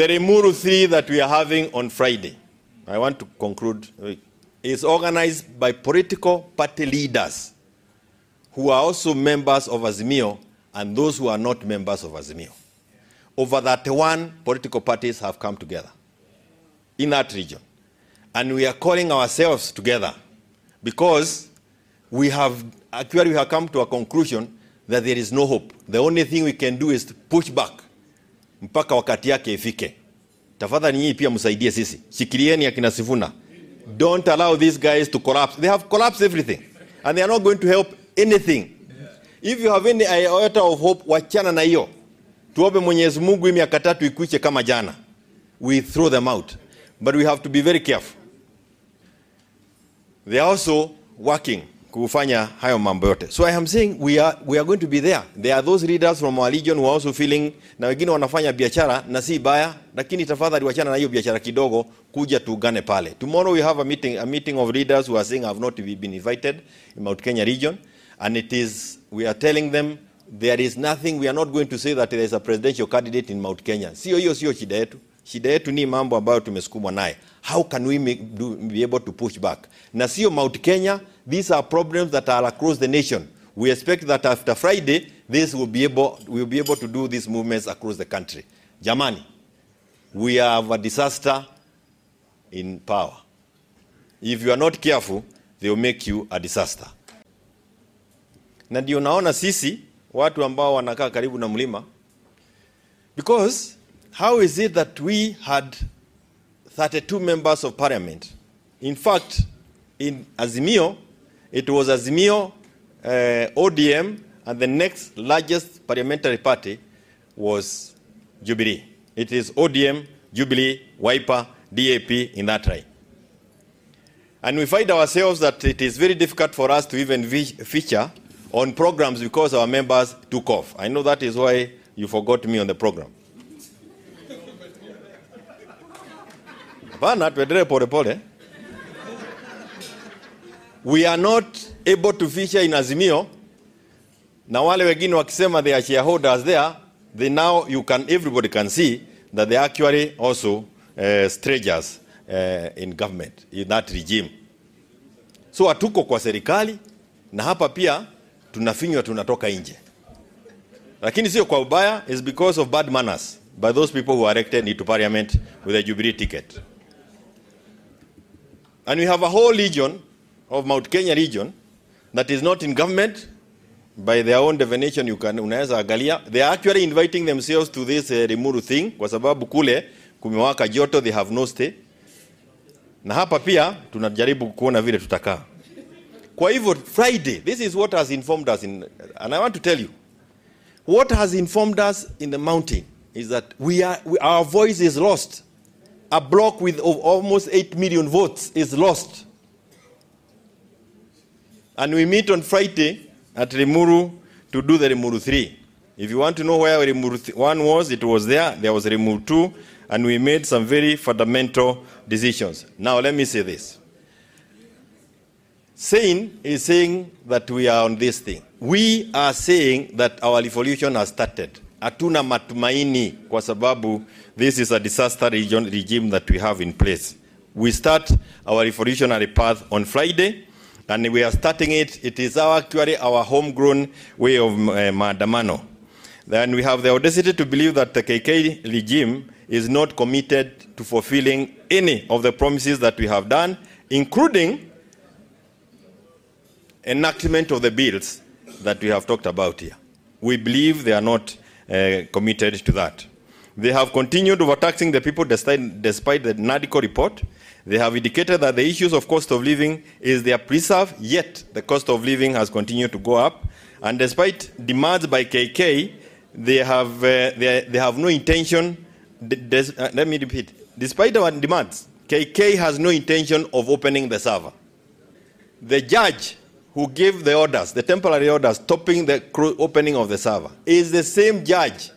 The Limuru III that we are having on Friday, I want to conclude, is organized by political party leaders who are also members of Azimio and those who are not members of Azimio. Over 31 political parties have come together in that region. And we are calling ourselves together because we have come to a conclusion that there is no hope. The only thing we can do is to push back mpaka wakati yake ifike. Tafadhali nyinyi pia msaidie sisi. Shikilieni akina Sifuna. Don't allow these guys to collapse. They have collapsed everything. And they are not going to help anything. If you have any iota of hope, wachana na hiyo. Tuombe Mwenyezi Mungu hii miaka 3 ikuiche kama jana. We throw them out. But we have to be very careful. They are also working kufanya hayo mambo yote. So I am saying we are going to be there. There are those leaders from our region who are also feeling na wengine wanafanya biashara na si baya, lakini tafadhali wachana na hiyo biashara kidogo, kuja tuungane pale. Tomorrow we have a meeting of leaders who are saying have not been invited in Mt Kenya region, and we are telling them there is nothing. We are not going to say that there is a presidential candidate in Mt Kenya. Sio shida yetu. Shida yetu ni mambo ambayo tumesukumwa naye. How can we be able to push back? Na sio Mt Kenya, these are problems that are across the nation. We expect that after Friday, we'll be able to do these movements across the country. Jamani, we have a disaster in power. If you are not careful, they will make you a disaster. Na ndio naona sisi, watu ambao wanakaa karibu na mlima, because how is it that we had 32 members of parliament? In fact, in Azimio, it was Azimio, ODM, and the next largest parliamentary party was Jubilee. It is ODM, Jubilee, Wiper, DAP in that right. And we find ourselves that it is very difficult for us to even feature on programs because our members took off. I know that is why you forgot me on the program. We are not able to feature in Azimio. Na wale wengine wakisema they are shareholders there, everybody can see that they are actually also strangers in government, in that regime. So hatuko kwa serikali, na hapa pia tunafinywa tunatoka nje. Lakini sio kwa ubaya, is because of bad manners by those people who are elected into parliament with a Jubilee ticket. And we have a whole region of Mt Kenya region that is not in government. By their own definition, unaweza angalia. They are actually inviting themselves to this Limuru thing, kwa sababu kule kumewaka joto, they have no stay. Na hapa pia tunajaribu kuona vile tutakaa. Kwa hivyo Friday, this is what has informed us and I want to tell you, what has informed us in the mountain is that our voice is lost. A block with almost 8 million votes is lost. And we meet on Friday at Limuru to do the Limuru 3. If you want to know where Limuru 1 was, it was there. There was Limuru 2. And we made some very fundamental decisions. Now let me say this. Sane is saying that we are on this thing. We are saying that our revolution has started. Hatuna matumaini kwa sababu this is a disaster regime that we have in place. We start our revolutionary path on Friday, and we are starting it. It is actually our homegrown way of maandamano. Then we have the audacity to believe that the KK regime is not committed to fulfilling any of the promises that we have done, including enactment of the bills that we have talked about here. We believe they are not committed to that. They have continued overtaxing the people despite the NADCO report. They have indicated that the issues of cost of living is their preserve, yet the cost of living has continued to go up. And despite demands by KK, they have no intention, let me repeat, despite our demands, KK has no intention of opening the server. The judge who gave the orders, the temporary orders, stopping the opening of the server, is the same judge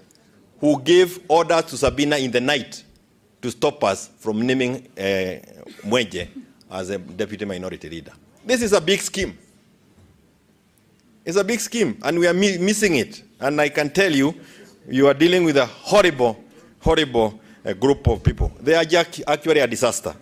who gave orders to Sabina in the night to stop us from naming Mwenje as a deputy minority leader. This is a big scheme. It's a big scheme, and we are missing it. And I can tell you, you are dealing with a horrible, horrible group of people. They are actually a disaster.